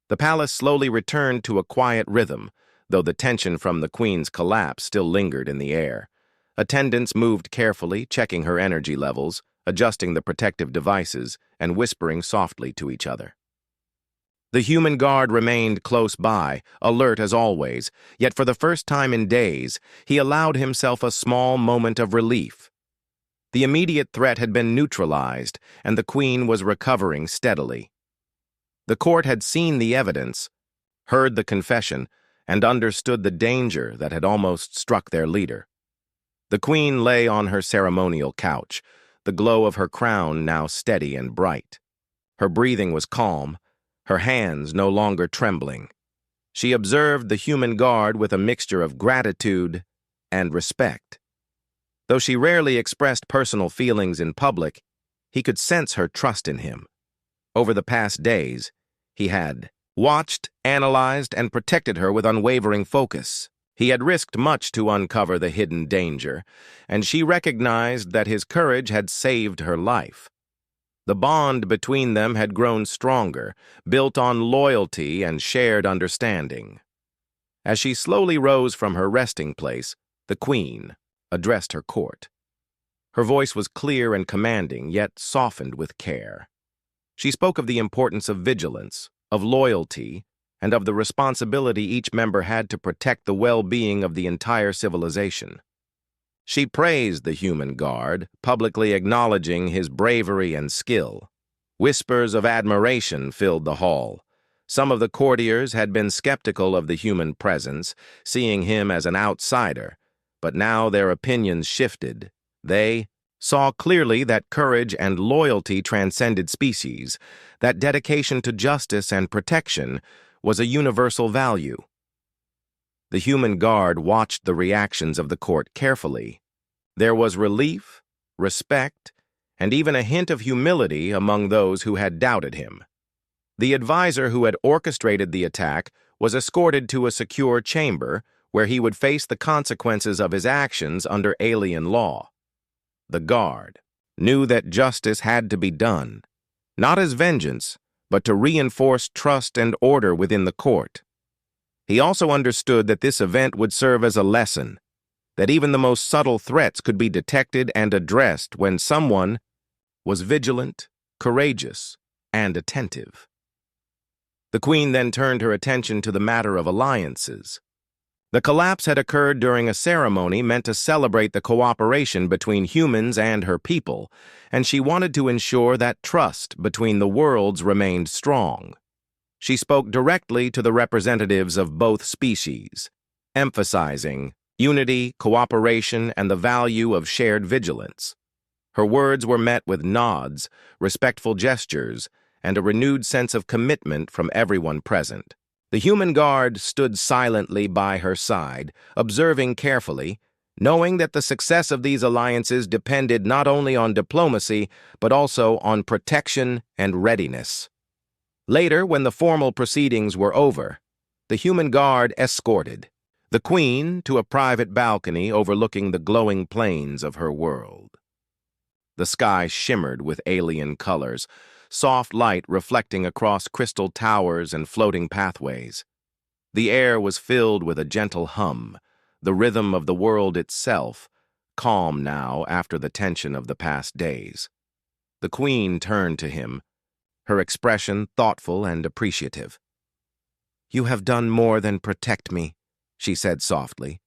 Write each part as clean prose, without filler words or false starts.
The palace slowly returned to a quiet rhythm, though the tension from the queen's collapse still lingered in the air. Attendants moved carefully, checking her energy levels, adjusting the protective devices, and whispering softly to each other. The human guard remained close by, alert as always, yet for the first time in days, he allowed himself a small moment of relief. The immediate threat had been neutralized, and the queen was recovering steadily. The court had seen the evidence, heard the confession, and understood the danger that had almost struck their leader. The queen lay on her ceremonial couch, the glow of her crown now steady and bright. Her breathing was calm, her hands no longer trembling. She observed the human guard with a mixture of gratitude and respect. Though she rarely expressed personal feelings in public, he could sense her trust in him. Over the past days, he had watched, analyzed, and protected her with unwavering focus. He had risked much to uncover the hidden danger, and she recognized that his courage had saved her life. The bond between them had grown stronger, built on loyalty and shared understanding. As she slowly rose from her resting place, the queen addressed her court. Her voice was clear and commanding, yet softened with care. She spoke of the importance of vigilance, of loyalty, and of the responsibility each member had to protect the well-being of the entire civilization. She praised the human guard, publicly acknowledging his bravery and skill. Whispers of admiration filled the hall. Some of the courtiers had been skeptical of the human presence, seeing him as an outsider, but now their opinions shifted. They saw clearly that courage and loyalty transcended species, that dedication to justice and protection was a universal value. The human guard watched the reactions of the court carefully. There was relief, respect, and even a hint of humility among those who had doubted him. The advisor who had orchestrated the attack was escorted to a secure chamber where he would face the consequences of his actions under alien law. The guard knew that justice had to be done, not as vengeance, but to reinforce trust and order within the court. He also understood that this event would serve as a lesson, that even the most subtle threats could be detected and addressed when someone was vigilant, courageous, and attentive. The queen then turned her attention to the matter of alliances. The collapse had occurred during a ceremony meant to celebrate the cooperation between humans and her people, and she wanted to ensure that trust between the worlds remained strong. She spoke directly to the representatives of both species, emphasizing unity, cooperation, and the value of shared vigilance. Her words were met with nods, respectful gestures, and a renewed sense of commitment from everyone present. The human guard stood silently by her side, observing carefully, knowing that the success of these alliances depended not only on diplomacy, but also on protection and readiness. Later, when the formal proceedings were over, the human guard escorted the queen to a private balcony overlooking the glowing plains of her world. The sky shimmered with alien colors, soft light reflecting across crystal towers and floating pathways. The air was filled with a gentle hum, the rhythm of the world itself, calm now after the tension of the past days. The queen turned to him, her expression thoughtful and appreciative. "You have done more than protect me," she said softly.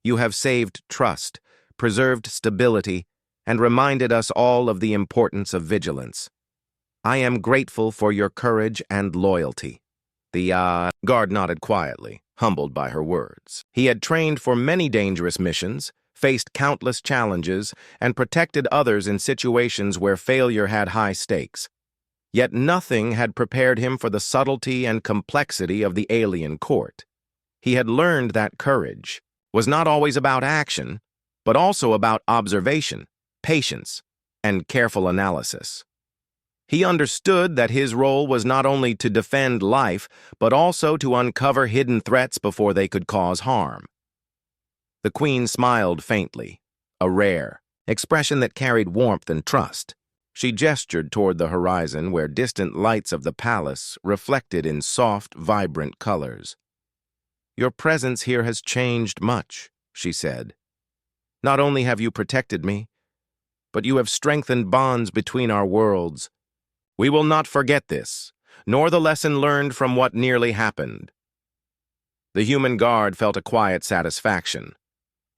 "You have saved trust, preserved stability, and reminded us all of the importance of vigilance. I am grateful for your courage and loyalty." The guard nodded quietly, humbled by her words. He had trained for many dangerous missions, faced countless challenges, and protected others in situations where failure had high stakes. Yet nothing had prepared him for the subtlety and complexity of the alien court. He had learned that courage was not always about action, but also about observation, patience, and careful analysis. He understood that his role was not only to defend life, but also to uncover hidden threats before they could cause harm. The queen smiled faintly, a rare expression that carried warmth and trust. She gestured toward the horizon where distant lights of the palace reflected in soft, vibrant colors. "Your presence here has changed much," she said. "Not only have you protected me, but you have strengthened bonds between our worlds. We will not forget this, nor the lesson learned from what nearly happened." The human guard felt a quiet satisfaction.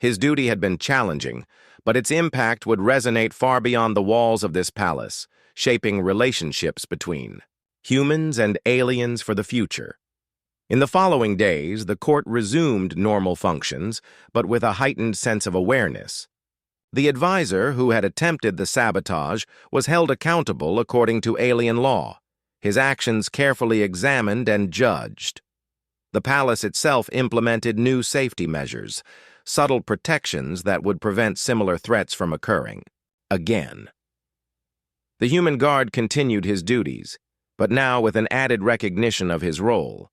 His duty had been challenging, but its impact would resonate far beyond the walls of this palace, shaping relationships between humans and aliens for the future. In the following days, the court resumed normal functions, but with a heightened sense of awareness. The advisor who had attempted the sabotage was held accountable according to alien law, his actions carefully examined and judged. The palace itself implemented new safety measures, subtle protections that would prevent similar threats from occurring again. The human guard continued his duties, but now with an added recognition of his role.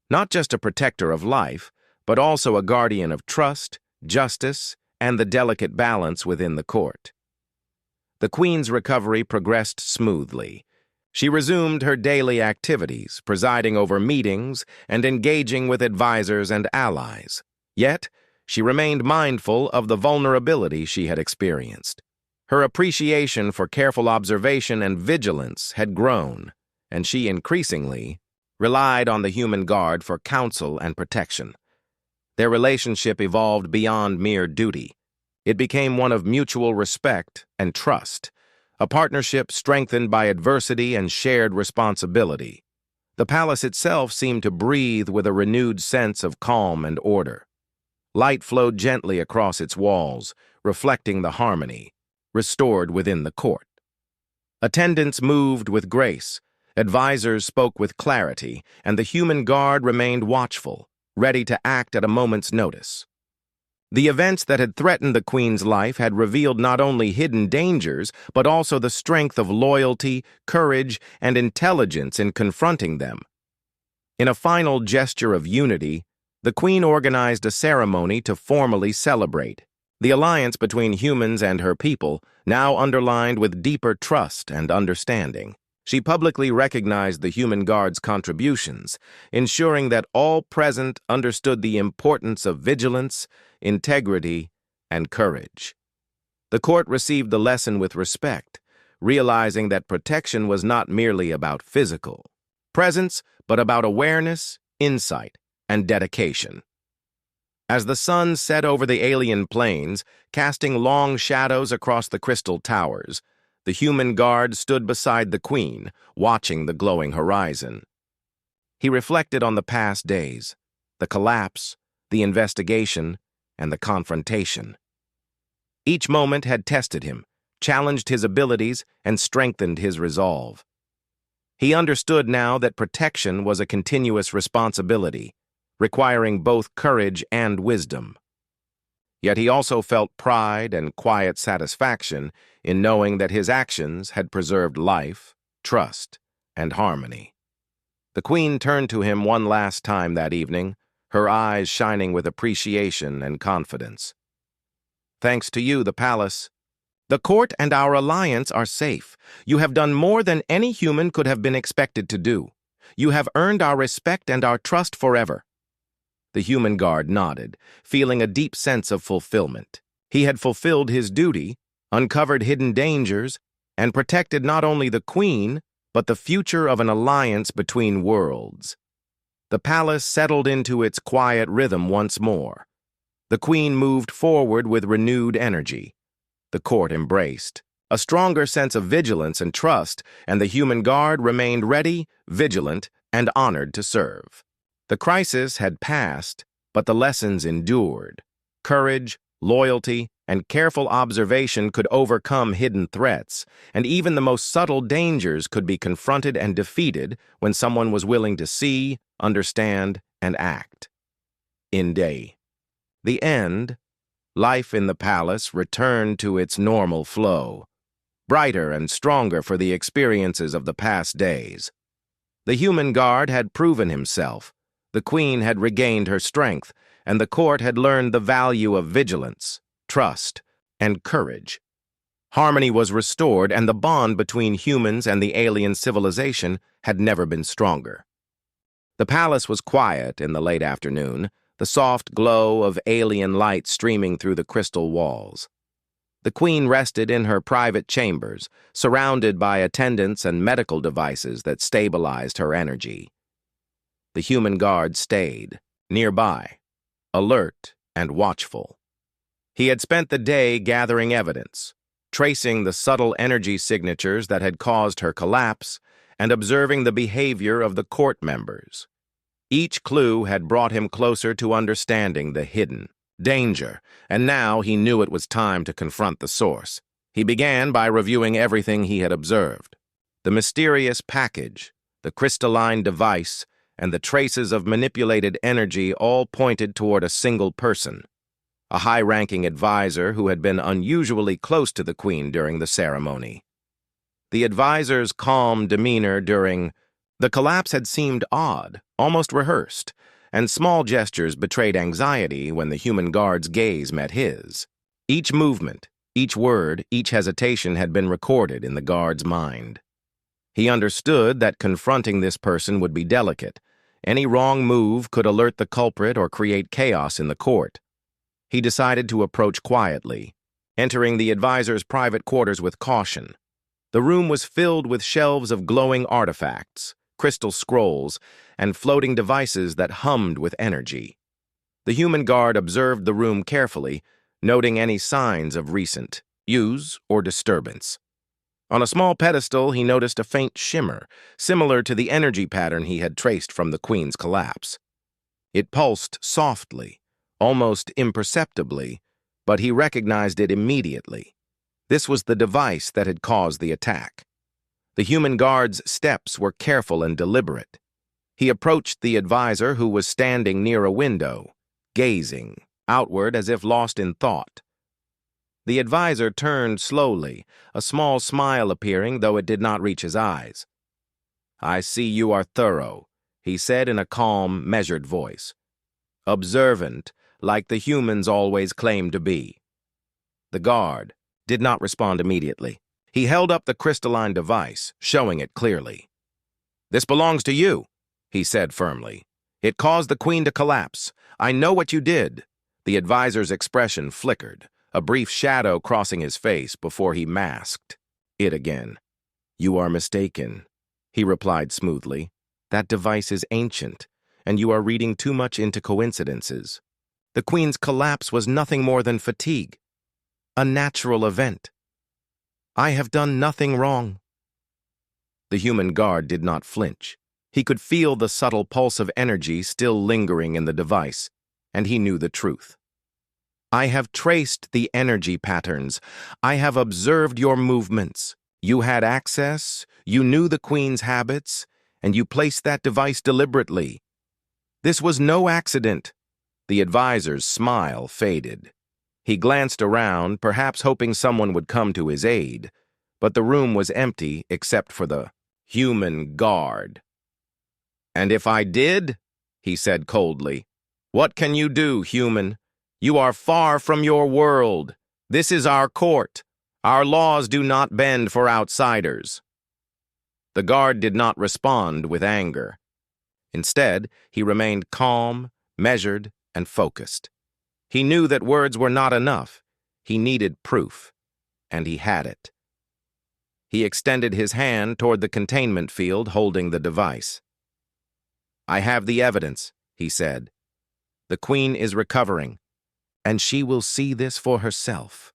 Not just a protector of life, but also a guardian of trust, justice, and the delicate balance within the court. The Queen's recovery progressed smoothly. She resumed her daily activities, presiding over meetings and engaging with advisors and allies. Yet, she remained mindful of the vulnerability she had experienced. Her appreciation for careful observation and vigilance had grown, and she increasingly relied on the human guard for counsel and protection. Their relationship evolved beyond mere duty. It became one of mutual respect and trust, a partnership strengthened by adversity and shared responsibility. The palace itself seemed to breathe with a renewed sense of calm and order. Light flowed gently across its walls, reflecting the harmony restored within the court. Attendants moved with grace, advisors spoke with clarity, and the human guard remained watchful, ready to act at a moment's notice. The events that had threatened the Queen's life had revealed not only hidden dangers, but also the strength of loyalty, courage, and intelligence in confronting them. In a final gesture of unity, the Queen organized a ceremony to formally celebrate the alliance between humans and her people, now underlined with deeper trust and understanding. She publicly recognized the human guard's contributions, ensuring that all present understood the importance of vigilance, integrity, and courage. The court received the lesson with respect, realizing that protection was not merely about physical presence, but about awareness, insight, and dedication. As the sun set over the alien plains, casting long shadows across the crystal towers, the human guard stood beside the Queen, watching the glowing horizon. He reflected on the past days, the collapse, the investigation, and the confrontation. Each moment had tested him, challenged his abilities, and strengthened his resolve. He understood now that protection was a continuous responsibility, requiring both courage and wisdom. Yet he also felt pride and quiet satisfaction in knowing that his actions had preserved life, trust, and harmony. The Queen turned to him one last time that evening, her eyes shining with appreciation and confidence. "Thanks to you, the palace. The court and our alliance are safe. You have done more than any human could have been expected to do. You have earned our respect and our trust forever." The human guard nodded, feeling a deep sense of fulfillment. He had fulfilled his duty, uncovered hidden dangers, and protected not only the Queen, but the future of an alliance between worlds. The palace settled into its quiet rhythm once more. The Queen moved forward with renewed energy. The court embraced a stronger sense of vigilance and trust, and the human guard remained ready, vigilant, and honored to serve. The crisis had passed, but the lessons endured. Courage, loyalty, and careful observation could overcome hidden threats, and even the most subtle dangers could be confronted and defeated when someone was willing to see, understand, and act. In the end, life in the palace returned to its normal flow, brighter and stronger for the experiences of the past days. The human guard had proven himself, the Queen had regained her strength, and the court had learned the value of vigilance, trust, and courage. Harmony was restored, and the bond between humans and the alien civilization had never been stronger. The palace was quiet in the late afternoon, the soft glow of alien light streaming through the crystal walls. The queen rested in her private chambers, surrounded by attendants and medical devices that stabilized her energy. The human guard stayed, nearby, alert and watchful. He had spent the day gathering evidence, tracing the subtle energy signatures that had caused her collapse and observing the behavior of the court members. Each clue had brought him closer to understanding the hidden danger, and now he knew it was time to confront the source. He began by reviewing everything he had observed. The mysterious package, the crystalline device, and the traces of manipulated energy all pointed toward a single person, a high-ranking advisor who had been unusually close to the queen during the ceremony. The advisor's calm demeanor during the collapse had seemed odd, almost rehearsed, and small gestures betrayed anxiety when the human guard's gaze met his. Each movement, each word, each hesitation had been recorded in the guard's mind. He understood that confronting this person would be delicate. Any wrong move could alert the culprit or create chaos in the court. He decided to approach quietly, entering the advisor's private quarters with caution. The room was filled with shelves of glowing artifacts, crystal scrolls, and floating devices that hummed with energy. The human guard observed the room carefully, noting any signs of recent use or disturbance. On a small pedestal, he noticed a faint shimmer, similar to the energy pattern he had traced from the queen's collapse. It pulsed softly, almost imperceptibly, but he recognized it immediately. This was the device that had caused the attack. The human guard's steps were careful and deliberate. He approached the advisor, who was standing near a window, gazing outward as if lost in thought. The advisor turned slowly, a small smile appearing, though it did not reach his eyes. "I see you are thorough," he said in a calm, measured voice. "Observant, like the humans always claim to be." The guard did not respond immediately. He held up the crystalline device, showing it clearly. "This belongs to you," he said firmly. "It caused the queen to collapse. I know what you did." The advisor's expression flickered, a brief shadow crossing his face before he masked it again. "You are mistaken," he replied smoothly. "That device is ancient, and you are reading too much into coincidences. The queen's collapse was nothing more than fatigue, a natural event. I have done nothing wrong." The human guard did not flinch. He could feel the subtle pulse of energy still lingering in the device, and he knew the truth. "I have traced the energy patterns. I have observed your movements. You had access, you knew the queen's habits, and you placed that device deliberately. This was no accident." The advisor's smile faded. He glanced around, perhaps hoping someone would come to his aid, but the room was empty except for the human guard. "And if I did?" he said coldly. "What can you do, human? You are far from your world. This is our court. Our laws do not bend for outsiders." The guard did not respond with anger. Instead, he remained calm, measured, and focused. He knew that words were not enough. He needed proof, and he had it. He extended his hand toward the containment field holding the device. "I have the evidence," he said. "The queen is recovering, and she will see this for herself.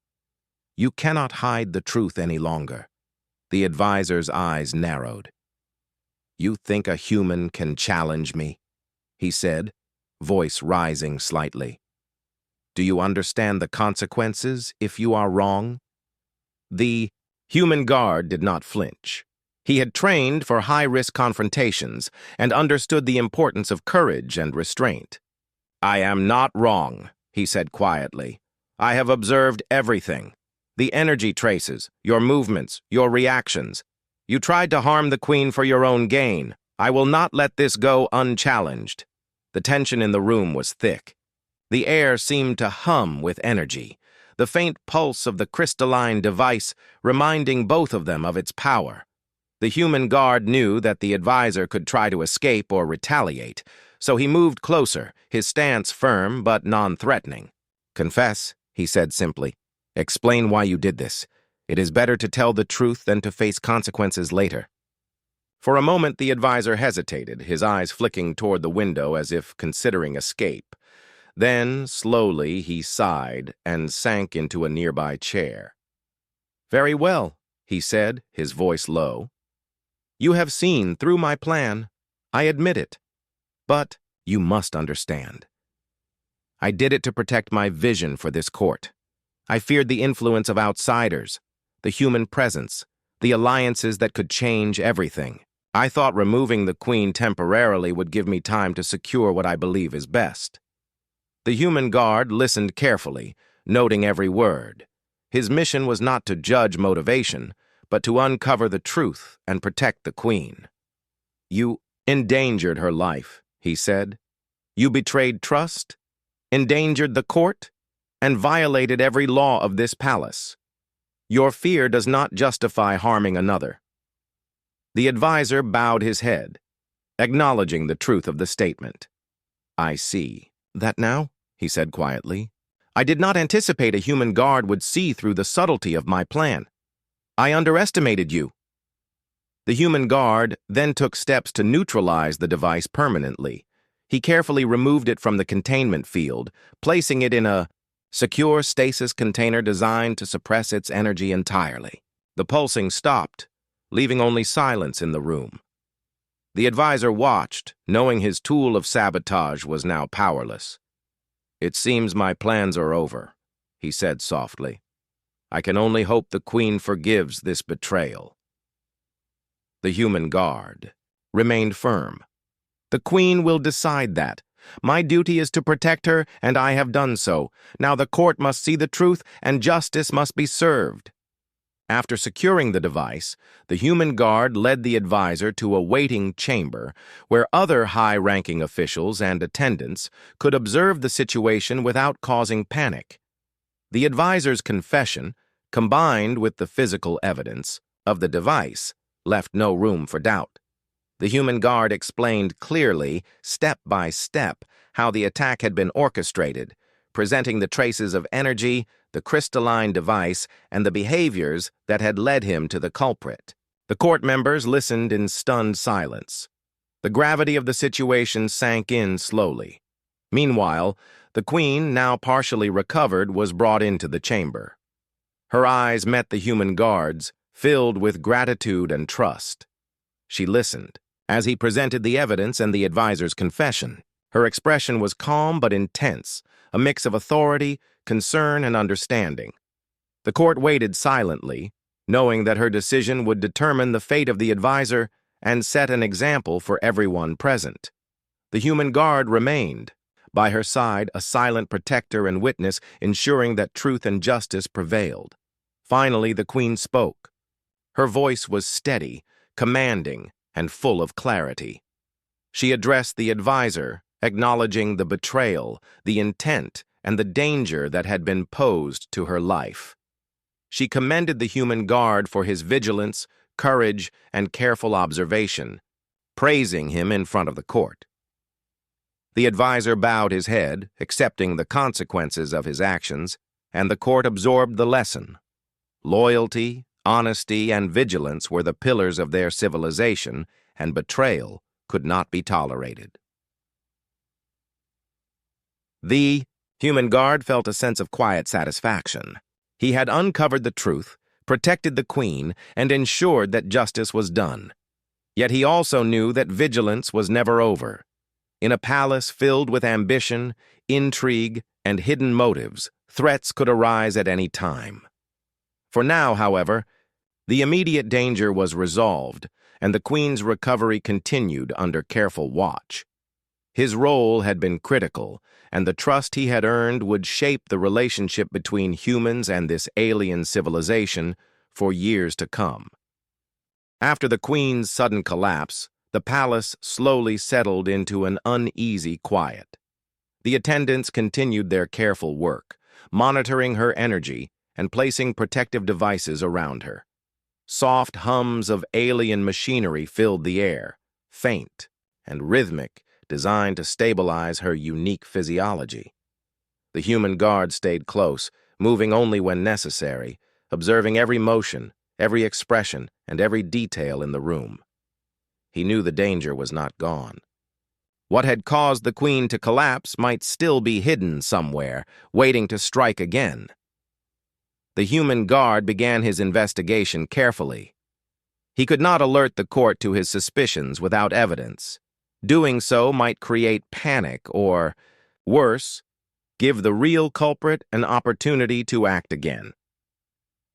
You cannot hide the truth any longer." The advisor's eyes narrowed. "You think a human can challenge me?" he said, voice rising slightly. "Do you understand the consequences if you are wrong?" The human guard did not flinch. He had trained for high-risk confrontations and understood the importance of courage and restraint. "I am not wrong," he said quietly. "I have observed everything. The energy traces, your movements, your reactions. You tried to harm the queen for your own gain. I will not let this go unchallenged." The tension in the room was thick. The air seemed to hum with energy. the faint pulse of the crystalline device reminding both of them of its power. The human guard knew that the advisor could try to escape or retaliate, so he moved closer, his stance firm but non-threatening. "Confess," he said simply. "Explain why you did this. It is better to tell the truth than to face consequences later." For a moment the advisor hesitated, his eyes flicking toward the window as if considering escape. Then, slowly, he sighed and sank into a nearby chair. "Very well," he said, his voice low. "You have seen through my plan. I admit it. But you must understand. I did it to protect my vision for this court. I feared the influence of outsiders, the human presence, the alliances that could change everything. I thought removing the Queen temporarily would give me time to secure what I believe is best." The human guard listened carefully, noting every word. His mission was not to judge motivation, but to uncover the truth and protect the Queen. "You endangered her life," he said. "You betrayed trust, endangered the court, and violated every law of this palace. Your fear does not justify harming another." The advisor bowed his head, acknowledging the truth of the statement. "I see that now," he said quietly. "I did not anticipate a human guard would see through the subtlety of my plan. I underestimated you." The human guard then took steps to neutralize the device permanently. He carefully removed it from the containment field, placing it in a secure stasis container designed to suppress its energy entirely. The pulsing stopped, leaving only silence in the room. The advisor watched, knowing his tool of sabotage was now powerless. "It seems my plans are over," he said softly. "I can only hope the Queen forgives this betrayal." The human guard remained firm. "The Queen will decide that. My duty is to protect her, and I have done so. Now the court must see the truth, and justice must be served." After securing the device, the human guard led the advisor to a waiting chamber where other high-ranking officials and attendants could observe the situation without causing panic. The advisor's confession, combined with the physical evidence of the device, left no room for doubt. The human guard explained clearly, step by step, how the attack had been orchestrated, presenting the traces of energy, the crystalline device, and the behaviors that had led him to the culprit. The court members listened in stunned silence. The gravity of the situation sank in slowly. Meanwhile, the Queen, now partially recovered, was brought into the chamber. Her eyes met the human guard's, filled with gratitude and trust. She listened as he presented the evidence and the advisor's confession. Her expression was calm but intense, a mix of authority, concern, and understanding. The court waited silently, knowing that her decision would determine the fate of the advisor and set an example for everyone present. The human guard remained, by her side a silent protector and witness, ensuring that truth and justice prevailed. Finally, the Queen spoke. Her voice was steady, commanding, and full of clarity. She addressed the advisor, acknowledging the betrayal, the intent, and the danger that had been posed to her life. She commended the human guard for his vigilance, courage, and careful observation, praising him in front of the court. The advisor bowed his head, accepting the consequences of his actions, and the court absorbed the lesson. Loyalty, honesty, and vigilance were the pillars of their civilization, and betrayal could not be tolerated. The human guard felt a sense of quiet satisfaction. He had uncovered the truth, protected the Queen, and ensured that justice was done. Yet he also knew that vigilance was never over. In a palace filled with ambition, intrigue, and hidden motives, threats could arise at any time. For now, however, the immediate danger was resolved, and the Queen's recovery continued under careful watch. His role had been critical, and the trust he had earned would shape the relationship between humans and this alien civilization for years to come. After the Queen's sudden collapse, the palace slowly settled into an uneasy quiet. The attendants continued their careful work, monitoring her energy and placing protective devices around her. Soft hums of alien machinery filled the air, faint and rhythmic, designed to stabilize her unique physiology. The human guard stayed close, moving only when necessary, observing every motion, every expression, and every detail in the room. He knew the danger was not gone. What had caused the Queen to collapse might still be hidden somewhere, waiting to strike again. The human guard began his investigation carefully. He could not alert the court to his suspicions without evidence. Doing so might create panic or, worse, give the real culprit an opportunity to act again.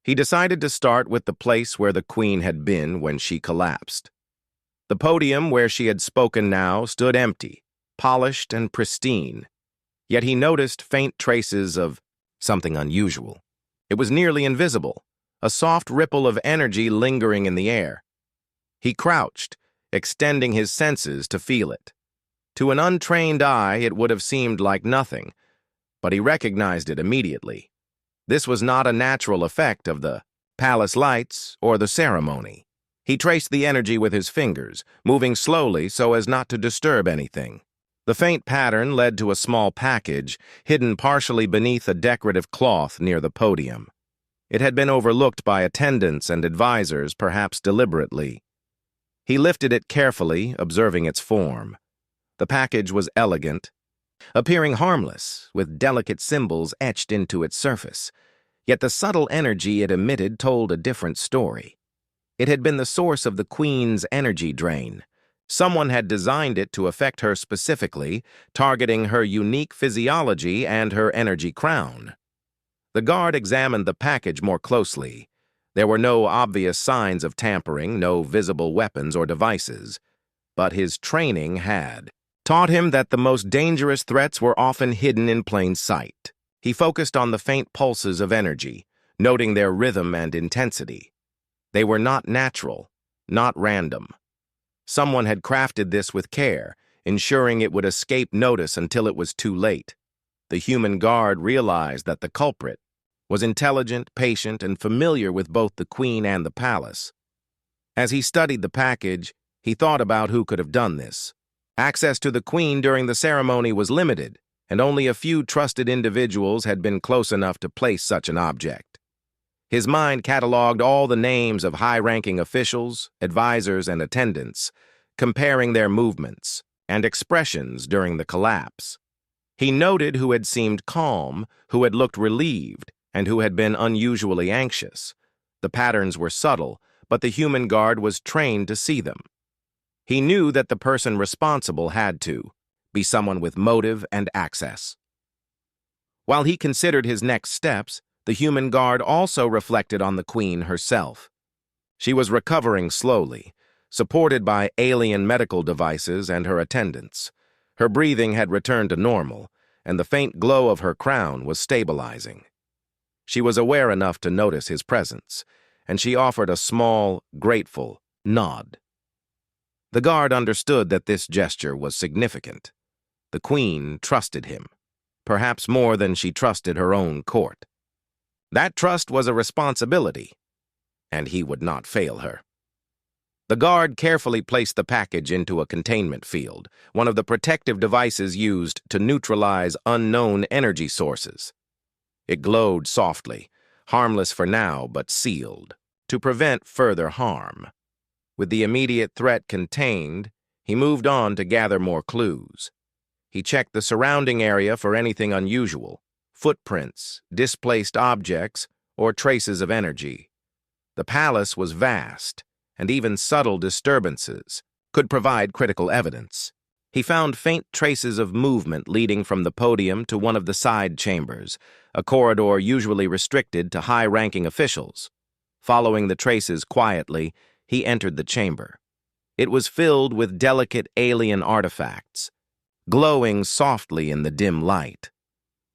He decided to start with the place where the Queen had been when she collapsed. The podium where she had spoken now stood empty, polished and pristine, yet he noticed faint traces of something unusual. It was nearly invisible, a soft ripple of energy lingering in the air. He crouched, extending his senses to feel it. To an untrained eye, it would have seemed like nothing, but he recognized it immediately. This was not a natural effect of the palace lights or the ceremony. He traced the energy with his fingers, moving slowly so as not to disturb anything. The faint pattern led to a small package, hidden partially beneath a decorative cloth near the podium. It had been overlooked by attendants and advisors, perhaps deliberately. He lifted it carefully, observing its form. The package was elegant, appearing harmless, with delicate symbols etched into its surface. Yet the subtle energy it emitted told a different story. It had been the source of the Queen's energy drain. Someone had designed it to affect her specifically, targeting her unique physiology and her energy crown. The guard examined the package more closely. There were no obvious signs of tampering, no visible weapons or devices. But his training had taught him that the most dangerous threats were often hidden in plain sight. He focused on the faint pulses of energy, noting their rhythm and intensity. They were not natural, not random. Someone had crafted this with care, ensuring it would escape notice until it was too late. The human guard realized that the culprit was intelligent, patient, and familiar with both the Queen and the palace. As he studied the package, he thought about who could have done this. Access to the Queen during the ceremony was limited, and only a few trusted individuals had been close enough to place such an object. His mind cataloged all the names of high-ranking officials, advisors, and attendants, comparing their movements and expressions during the collapse. He noted who had seemed calm, who had looked relieved, and who had been unusually anxious. The patterns were subtle, but the human guard was trained to see them. He knew that the person responsible had to be someone with motive and access. While he considered his next steps, the human guard also reflected on the Queen herself. She was recovering slowly, supported by alien medical devices and her attendants. Her breathing had returned to normal, and the faint glow of her crown was stabilizing. She was aware enough to notice his presence, and she offered a small, grateful nod. The guard understood that this gesture was significant. The Queen trusted him, perhaps more than she trusted her own court. That trust was a responsibility, and he would not fail her. The guard carefully placed the package into a containment field, one of the protective devices used to neutralize unknown energy sources. It glowed softly, harmless for now but sealed, to prevent further harm. With the immediate threat contained, he moved on to gather more clues. He checked the surrounding area for anything unusual, footprints, displaced objects, or traces of energy. The palace was vast, and even subtle disturbances could provide critical evidence. He found faint traces of movement leading from the podium to one of the side chambers, a corridor usually restricted to high-ranking officials. Following the traces quietly, he entered the chamber. It was filled with delicate alien artifacts, glowing softly in the dim light.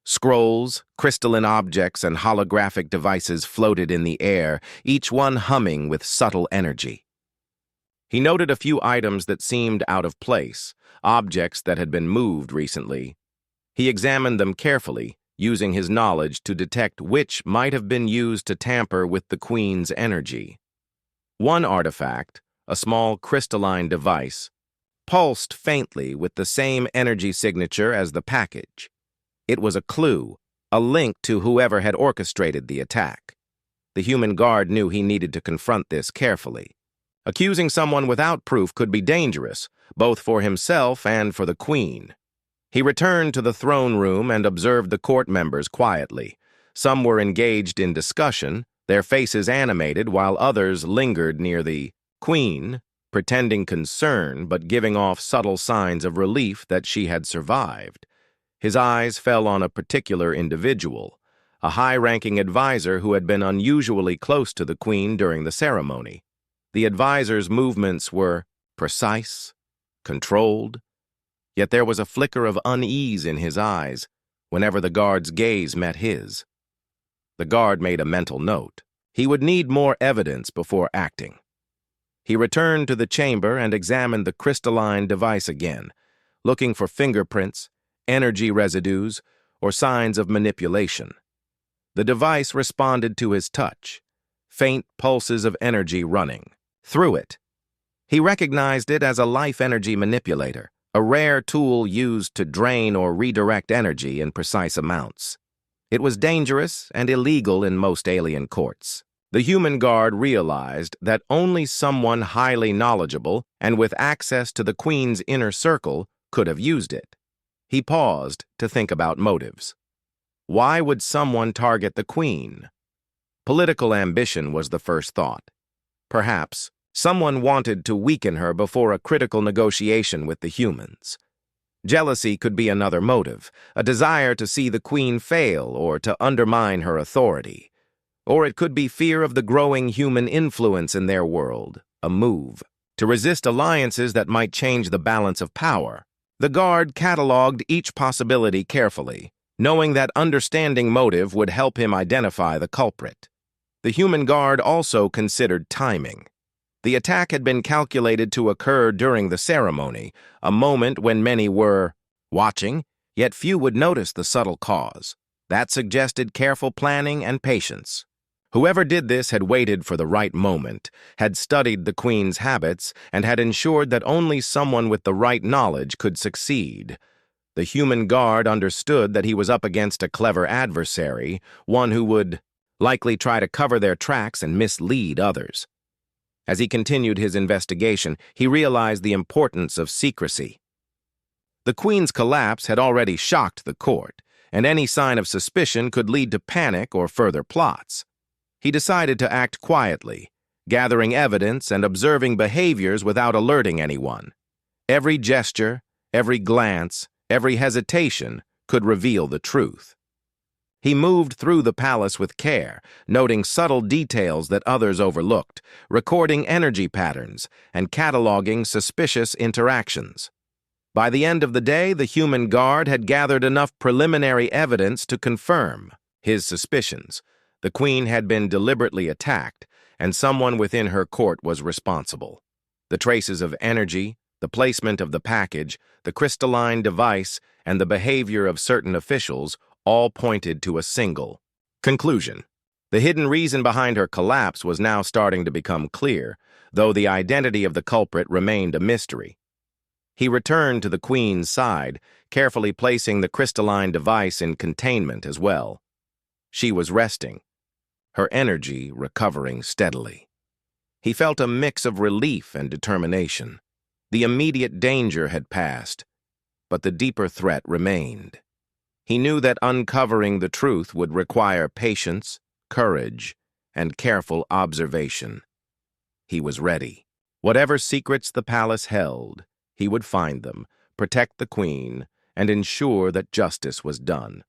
Scrolls, crystalline objects, and holographic devices floated in the air, each one humming with subtle energy. He noted a few items that seemed out of place, objects that had been moved recently. He examined them carefully, using his knowledge to detect which might have been used to tamper with the Queen's energy. One artifact, a small crystalline device, pulsed faintly with the same energy signature as the package. It was a clue, a link to whoever had orchestrated the attack. The human guard knew he needed to confront this carefully. Accusing someone without proof could be dangerous, both for himself and for the Queen. He returned to the throne room and observed the court members quietly. Some were engaged in discussion, their faces animated, while others lingered near the Queen, pretending concern but giving off subtle signs of relief that she had survived. His eyes fell on a particular individual, a high-ranking advisor who had been unusually close to the Queen during the ceremony. The advisor's movements were precise, controlled, yet there was a flicker of unease in his eyes whenever the guard's gaze met his. The guard made a mental note. He would need more evidence before acting. He returned to the chamber and examined the crystalline device again, looking for fingerprints, energy residues, or signs of manipulation. The device responded to his touch, faint pulses of energy running through it. He recognized it as a life energy manipulator, a rare tool used to drain or redirect energy in precise amounts. It was dangerous and illegal in most alien courts. The human guard realized that only someone highly knowledgeable and with access to the Queen's inner circle could have used it. He paused to think about motives. Why would someone target the Queen? Political ambition was the first thought. Perhaps someone wanted to weaken her before a critical negotiation with the humans. Jealousy could be another motive, a desire to see the Queen fail or to undermine her authority. Or it could be fear of the growing human influence in their world, a move to resist alliances that might change the balance of power. The guard cataloged each possibility carefully, knowing that understanding motive would help him identify the culprit. The human guard also considered timing. The attack had been calculated to occur during the ceremony, a moment when many were watching, yet few would notice the subtle cause. That suggested careful planning and patience. Whoever did this had waited for the right moment, had studied the Queen's habits, and had ensured that only someone with the right knowledge could succeed. The human guard understood that he was up against a clever adversary, one who would likely try to cover their tracks and mislead others. As he continued his investigation, he realized the importance of secrecy. The Queen's collapse had already shocked the court, and any sign of suspicion could lead to panic or further plots. He decided to act quietly, gathering evidence and observing behaviors without alerting anyone. Every gesture, every glance, every hesitation could reveal the truth. He moved through the palace with care, noting subtle details that others overlooked, recording energy patterns, and cataloging suspicious interactions. By the end of the day, the human guard had gathered enough preliminary evidence to confirm his suspicions. The Queen had been deliberately attacked, and someone within her court was responsible. The traces of energy, the placement of the package, the crystalline device, and the behavior of certain officials all pointed to a single conclusion. The hidden reason behind her collapse was now starting to become clear, though the identity of the culprit remained a mystery. He returned to the Queen's side, carefully placing the crystalline device in containment as well. She was resting, her energy recovering steadily. He felt a mix of relief and determination. The immediate danger had passed, but the deeper threat remained. He knew that uncovering the truth would require patience, courage, and careful observation. He was ready. Whatever secrets the palace held, he would find them, protect the Queen, and ensure that justice was done.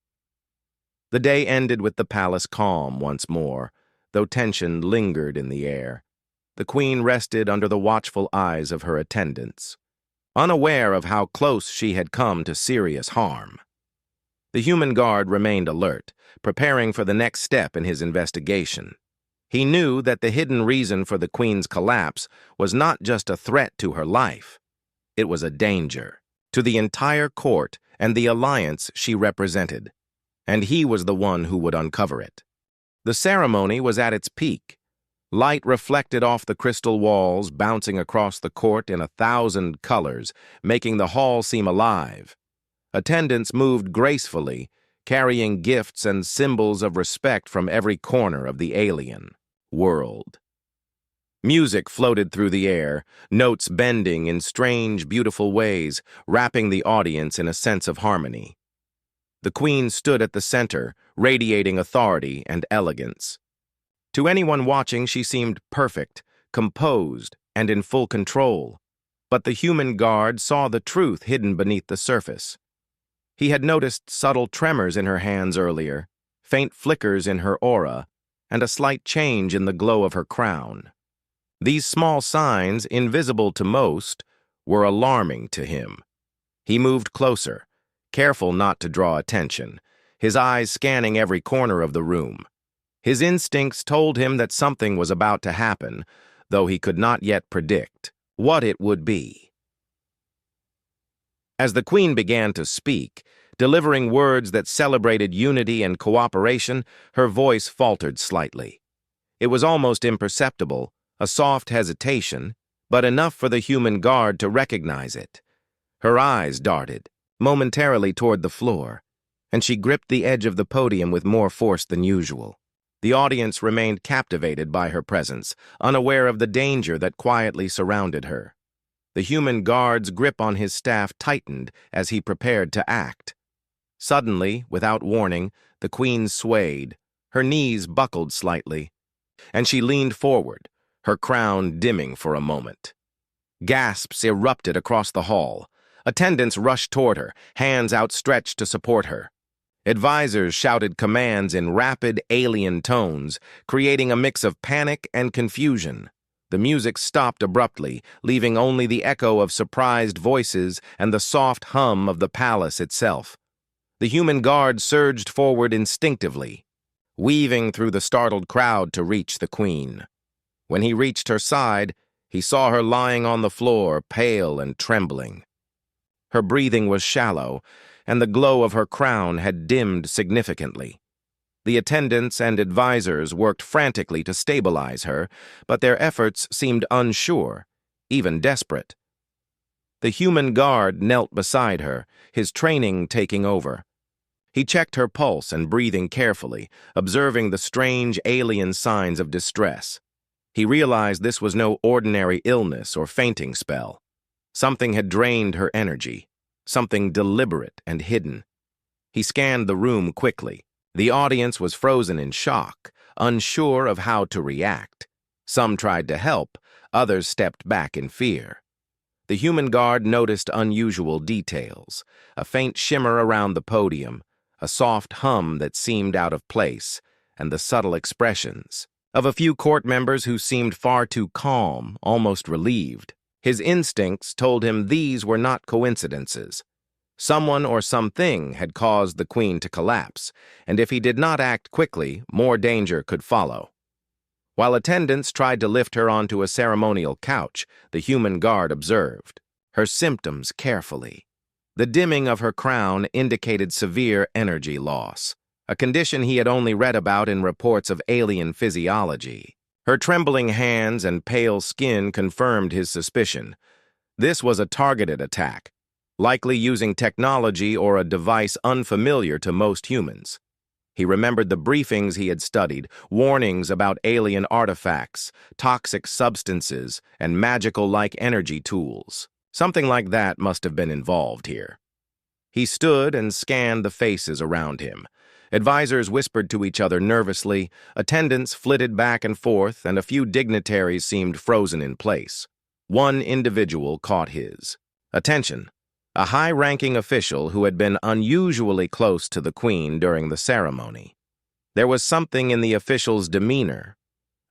The day ended with the palace calm once more, though tension lingered in the air. The Queen rested under the watchful eyes of her attendants, unaware of how close she had come to serious harm. The human guard remained alert, preparing for the next step in his investigation. He knew that the hidden reason for the Queen's collapse was not just a threat to her life. It was a danger to the entire court and the alliance she represented. and he was the one who would uncover it. The ceremony was at its peak. Light reflected off the crystal walls, bouncing across the court in 1,000 colors, making the hall seem alive. Attendants moved gracefully, carrying gifts and symbols of respect from every corner of the alien world. Music floated through the air, notes bending in strange, beautiful ways, wrapping the audience in a sense of harmony. The queen stood at the center, radiating authority and elegance. To anyone watching, she seemed perfect, composed, and in full control. But the human guard saw the truth hidden beneath the surface. He had noticed subtle tremors in her hands earlier, faint flickers in her aura, and a slight change in the glow of her crown. These small signs, invisible to most, were alarming to him. He moved closer, careful not to draw attention, his eyes scanning every corner of the room. His instincts told him that something was about to happen, though he could not yet predict what it would be. As the queen began to speak, delivering words that celebrated unity and cooperation, her voice faltered slightly. It was almost imperceptible, a soft hesitation, but enough for the human guard to recognize it. Her eyes darted, momentarily toward the floor, and she gripped the edge of the podium with more force than usual. The audience remained captivated by her presence, unaware of the danger that quietly surrounded her. The human guard's grip on his staff tightened as he prepared to act. Suddenly, without warning, the queen swayed, her knees buckled slightly, and she leaned forward, her crown dimming for a moment. Gasps erupted across the hall. Attendants rushed toward her, hands outstretched to support her. Advisors shouted commands in rapid, alien tones, creating a mix of panic and confusion. The music stopped abruptly, leaving only the echo of surprised voices and the soft hum of the palace itself. The human guard surged forward instinctively, weaving through the startled crowd to reach the queen. When he reached her side, he saw her lying on the floor, pale and trembling. Her breathing was shallow, and the glow of her crown had dimmed significantly. The attendants and advisors worked frantically to stabilize her, but their efforts seemed unsure, even desperate. The human guard knelt beside her, his training taking over. He checked her pulse and breathing carefully, observing the strange alien signs of distress. He realized this was no ordinary illness or fainting spell. Something had drained her energy, something deliberate and hidden. He scanned the room quickly. The audience was frozen in shock, unsure of how to react. Some tried to help, others stepped back in fear. The human guard noticed unusual details, a faint shimmer around the podium, a soft hum that seemed out of place, and the subtle expressions of a few court members who seemed far too calm, almost relieved. His instincts told him these were not coincidences. Someone or something had caused the queen to collapse, and if he did not act quickly, more danger could follow. While attendants tried to lift her onto a ceremonial couch, the human guard observed her symptoms carefully. The dimming of her crown indicated severe energy loss, a condition he had only read about in reports of alien physiology. Her trembling hands and pale skin confirmed his suspicion. This was a targeted attack, likely using technology or a device unfamiliar to most humans. He remembered the briefings he had studied, warnings about alien artifacts, toxic substances, and magical-like energy tools. Something like that must have been involved here. He stood and scanned the faces around him. Advisors whispered to each other nervously, attendants flitted back and forth, and a few dignitaries seemed frozen in place. One individual caught his attention, a high-ranking official who had been unusually close to the queen during the ceremony. There was something in the official's demeanor,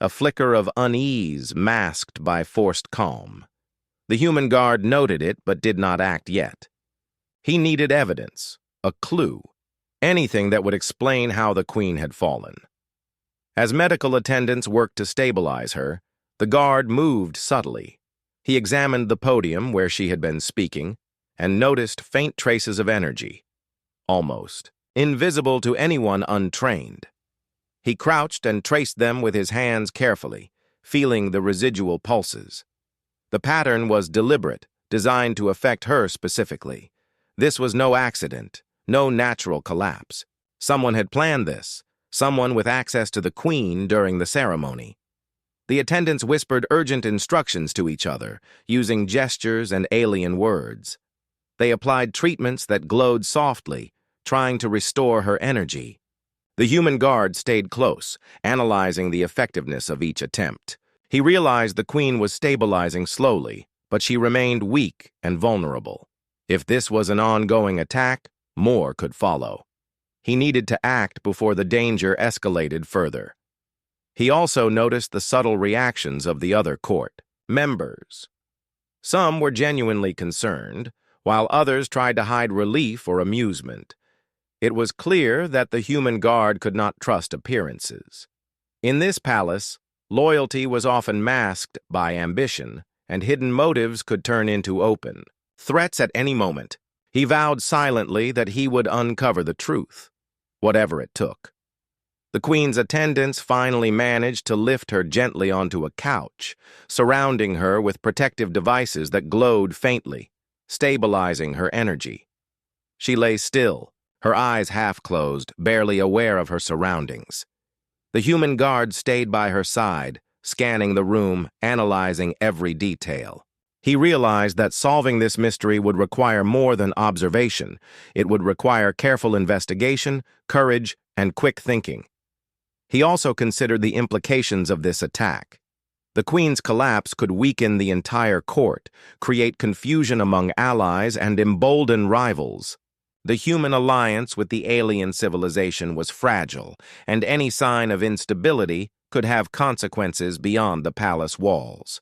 a flicker of unease masked by forced calm. The human guard noted it but did not act yet. He needed evidence, a clue, anything that would explain how the queen had fallen. As medical attendants worked to stabilize her, the guard moved subtly. He examined the podium where she had been speaking and noticed faint traces of energy, almost invisible to anyone untrained. He crouched and traced them with his hands carefully, feeling the residual pulses. The pattern was deliberate, designed to affect her specifically. This was no accident, no natural collapse. Someone had planned this, someone with access to the queen during the ceremony. The attendants whispered urgent instructions to each other, using gestures and alien words. They applied treatments that glowed softly, trying to restore her energy. The human guard stayed close, analyzing the effectiveness of each attempt. He realized the queen was stabilizing slowly, but she remained weak and vulnerable. If this was an ongoing attack, more could follow. He needed to act before the danger escalated further. He also noticed the subtle reactions of the other court members. Some were genuinely concerned, while others tried to hide relief or amusement. It was clear that the human guard could not trust appearances. In this palace, loyalty was often masked by ambition, and hidden motives could turn into open threats at any moment. He vowed silently that he would uncover the truth, whatever it took. The queen's attendants finally managed to lift her gently onto a couch, surrounding her with protective devices that glowed faintly, stabilizing her energy. She lay still, her eyes half closed, barely aware of her surroundings. The human guard stayed by her side, scanning the room, analyzing every detail. He realized that solving this mystery would require more than observation. It would require careful investigation, courage, and quick thinking. He also considered the implications of this attack. The queen's collapse could weaken the entire court, create confusion among allies, and embolden rivals. The human alliance with the alien civilization was fragile, and any sign of instability could have consequences beyond the palace walls.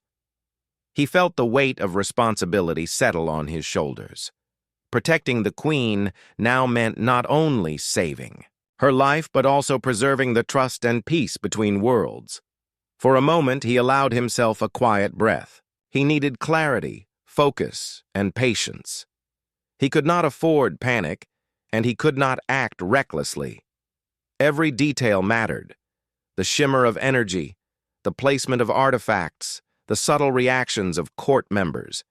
He felt the weight of responsibility settle on his shoulders. Protecting the queen now meant not only saving her life, but also preserving the trust and peace between worlds. For a moment, he allowed himself a quiet breath. He needed clarity, focus, and patience. He could not afford panic, and he could not act recklessly. Every detail mattered. The shimmer of energy, the placement of artifacts, the subtle reactions of court members.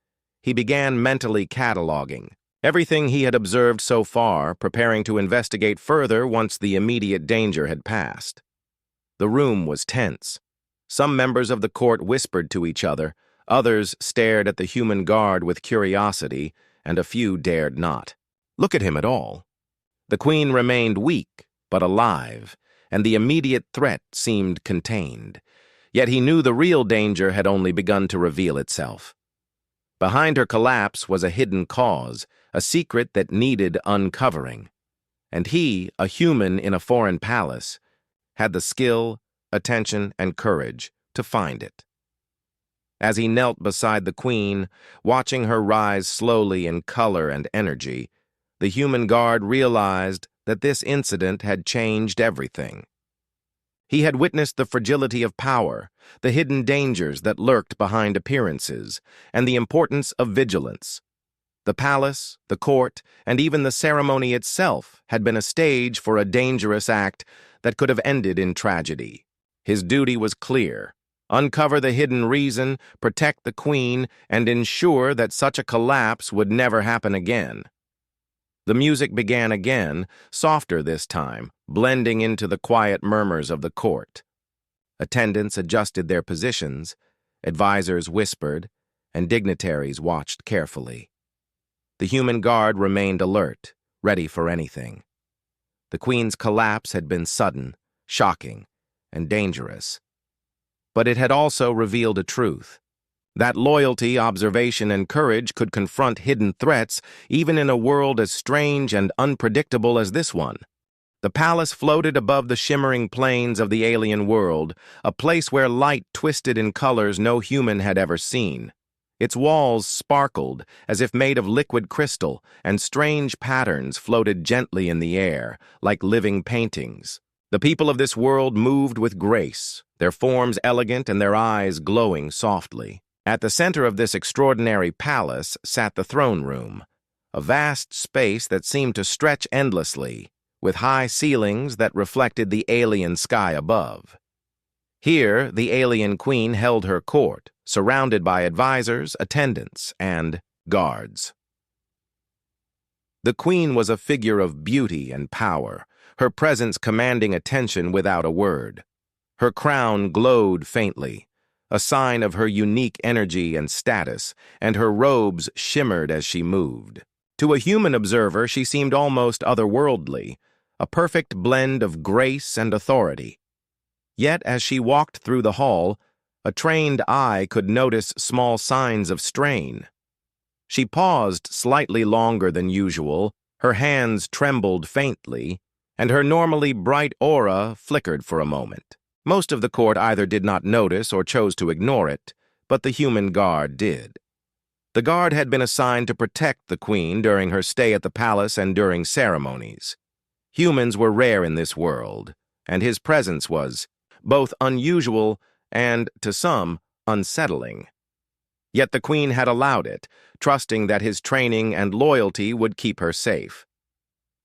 He began mentally cataloging everything he had observed so far, preparing to investigate further once the immediate danger had passed. The room was tense. Some members of the court whispered to each other, others stared at the human guard with curiosity, and a few dared not look at him at all. The queen remained weak, but alive, and the immediate threat seemed contained. Yet he knew the real danger had only begun to reveal itself. Behind her collapse was a hidden cause, a secret that needed uncovering. And he, a human in a foreign palace, had the skill, attention, and courage to find it. As he knelt beside the queen, watching her rise slowly in color and energy, the human guard realized that this incident had changed everything. He had witnessed the fragility of power, the hidden dangers that lurked behind appearances, and the importance of vigilance. The palace, the court, and even the ceremony itself had been a stage for a dangerous act that could have ended in tragedy. His duty was clear: uncover the hidden reason, protect the queen, and ensure that such a collapse would never happen again. The music began again, softer this time, blending into the quiet murmurs of the court. Attendants adjusted their positions, advisors whispered, and dignitaries watched carefully. The human guard remained alert, ready for anything. The queen's collapse had been sudden, shocking, and dangerous. But it had also revealed a truth: that loyalty, observation, and courage could confront hidden threats even in a world as strange and unpredictable as this one. The palace floated above the shimmering plains of the alien world, a place where light twisted in colors no human had ever seen. Its walls sparkled as if made of liquid crystal, and strange patterns floated gently in the air, like living paintings. The people of this world moved with grace, their forms elegant and their eyes glowing softly. At the center of this extraordinary palace sat the throne room, a vast space that seemed to stretch endlessly, with high ceilings that reflected the alien sky above. Here, the alien queen held her court, surrounded by advisors, attendants, and guards. The queen was a figure of beauty and power, her presence commanding attention without a word. Her crown glowed faintly, a sign of her unique energy and status, and her robes shimmered as she moved. To a human observer, she seemed almost otherworldly, a perfect blend of grace and authority. Yet, as she walked through the hall, a trained eye could notice small signs of strain. She paused slightly longer than usual, her hands trembled faintly, and her normally bright aura flickered for a moment. Most of the court either did not notice or chose to ignore it, but the human guard did. The guard had been assigned to protect the queen during her stay at the palace and during ceremonies. Humans were rare in this world, and his presence was both unusual and, to some, unsettling. Yet the queen had allowed it, trusting that his training and loyalty would keep her safe.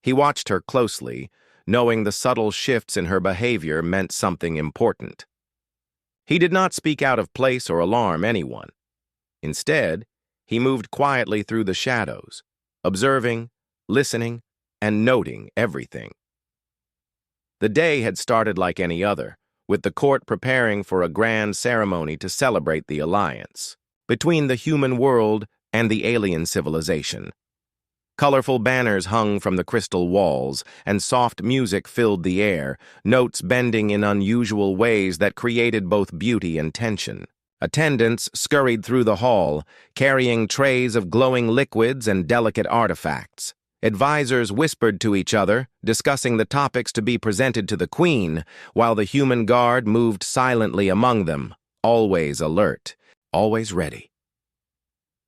He watched her closely, knowing the subtle shifts in her behavior meant something important. He did not speak out of place or alarm anyone. Instead, he moved quietly through the shadows, observing, listening, and noting everything. The day had started like any other, with the court preparing for a grand ceremony to celebrate the alliance between the human world and the alien civilization. Colorful banners hung from the crystal walls, and soft music filled the air, notes bending in unusual ways that created both beauty and tension. Attendants scurried through the hall, carrying trays of glowing liquids and delicate artifacts. Advisors whispered to each other, discussing the topics to be presented to the queen, while the human guard moved silently among them, always alert, always ready.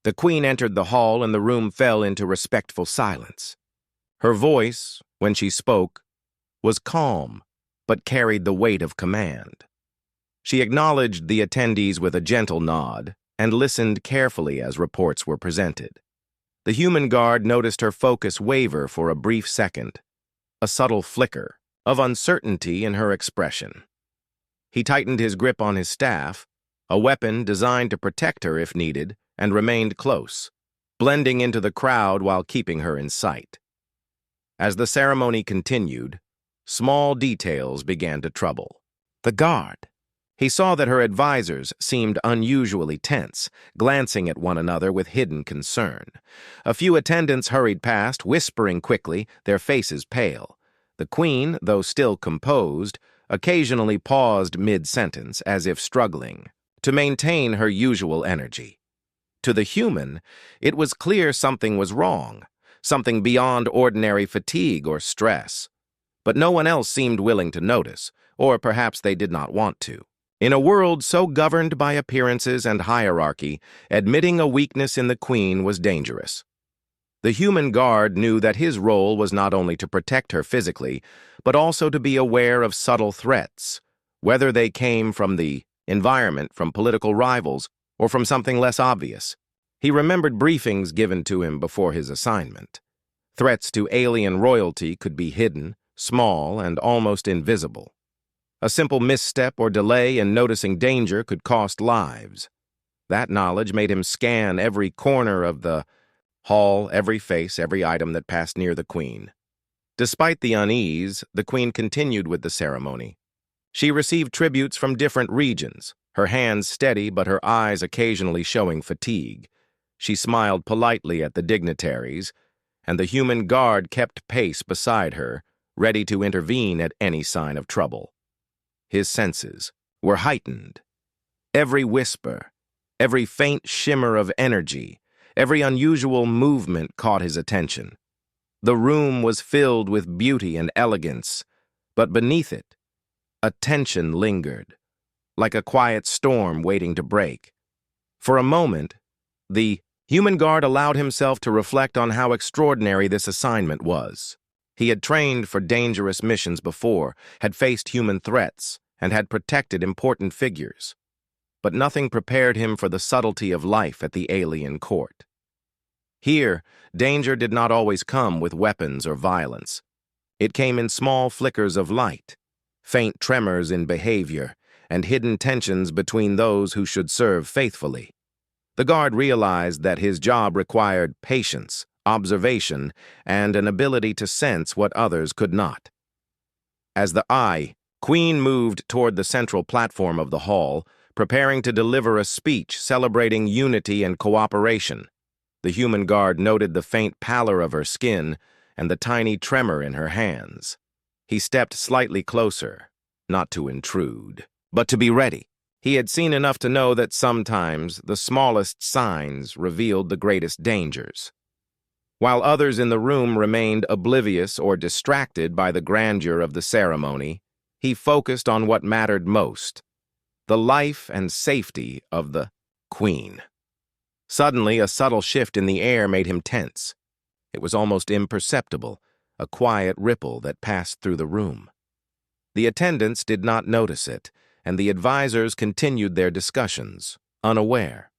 The queen entered the hall and the room fell into respectful silence. Her voice, when she spoke, was calm, but carried the weight of command. She acknowledged the attendees with a gentle nod and listened carefully as reports were presented. The human guard noticed her focus waver for a brief second, a subtle flicker of uncertainty in her expression. He tightened his grip on his staff, a weapon designed to protect her if needed, and remained close, blending into the crowd while keeping her in sight. As the ceremony continued, small details began to trouble the guard. He saw that her advisors seemed unusually tense, glancing at one another with hidden concern. A few attendants hurried past, whispering quickly, their faces pale. The queen, though still composed, occasionally paused mid-sentence as if struggling to maintain her usual energy. To the human, it was clear something was wrong, something beyond ordinary fatigue or stress. But no one else seemed willing to notice, or perhaps they did not want to. In a world so governed by appearances and hierarchy, admitting a weakness in the queen was dangerous. The human guard knew that his role was not only to protect her physically, but also to be aware of subtle threats, whether they came from the environment, from political rivals, or from something less obvious. He remembered briefings given to him before his assignment. Threats to alien royalty could be hidden, small, and almost invisible. A simple misstep or delay in noticing danger could cost lives. That knowledge made him scan every corner of the hall, every face, every item that passed near the queen. Despite the unease, the queen continued with the ceremony. She received tributes from different regions, her hands steady but her eyes occasionally showing fatigue. She smiled politely at the dignitaries, and the human guard kept pace beside her, ready to intervene at any sign of trouble. His senses were heightened. Every whisper, every faint shimmer of energy, every unusual movement caught his attention. The room was filled with beauty and elegance, but beneath it, a tension lingered, like a quiet storm waiting to break. For a moment, the human guard allowed himself to reflect on how extraordinary this assignment was. He had trained for dangerous missions before, had faced human threats, and had protected important figures. But nothing prepared him for the subtlety of life at the alien court. Here, danger did not always come with weapons or violence. It came in small flickers of light, faint tremors in behavior, and hidden tensions between those who should serve faithfully. The guard realized that his job required patience, observation, and an ability to sense what others could not. As the Queen moved toward the central platform of the hall, preparing to deliver a speech celebrating unity and cooperation. The human guard noted the faint pallor of her skin and the tiny tremor in her hands. He stepped slightly closer, not to intrude, but to be ready. He had seen enough to know that sometimes the smallest signs revealed the greatest dangers. While others in the room remained oblivious or distracted by the grandeur of the ceremony, he focused on what mattered most: the life and safety of the Queen. Suddenly, a subtle shift in the air made him tense. It was almost imperceptible, a quiet ripple that passed through the room. The attendants did not notice it, and the advisors continued their discussions, unaware.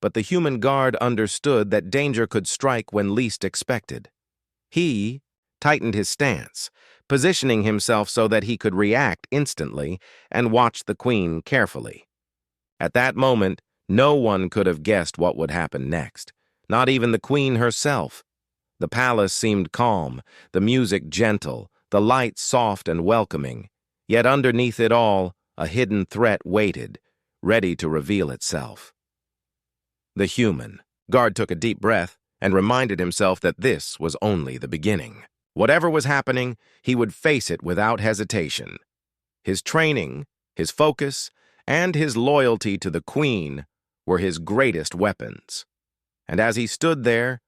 But the human guard understood that danger could strike when least expected. He tightened his stance, positioning himself so that he could react instantly and watch the Queen carefully. At that moment, no one could have guessed what would happen next, not even the Queen herself. The palace seemed calm, the music gentle, the light soft and welcoming, yet underneath it all, a hidden threat waited, ready to reveal itself. The human guard took a deep breath and reminded himself that this was only the beginning. Whatever was happening, he would face it without hesitation. His training, his focus, and his loyalty to the Queen were his greatest weapons. And as he stood there,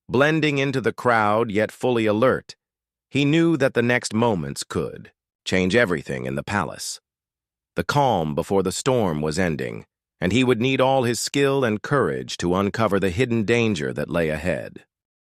blending into the crowd yet fully alert, he knew that the next moments could change everything in the palace. The calm before the storm was ending, and he would need all his skill and courage to uncover the hidden danger that lay ahead.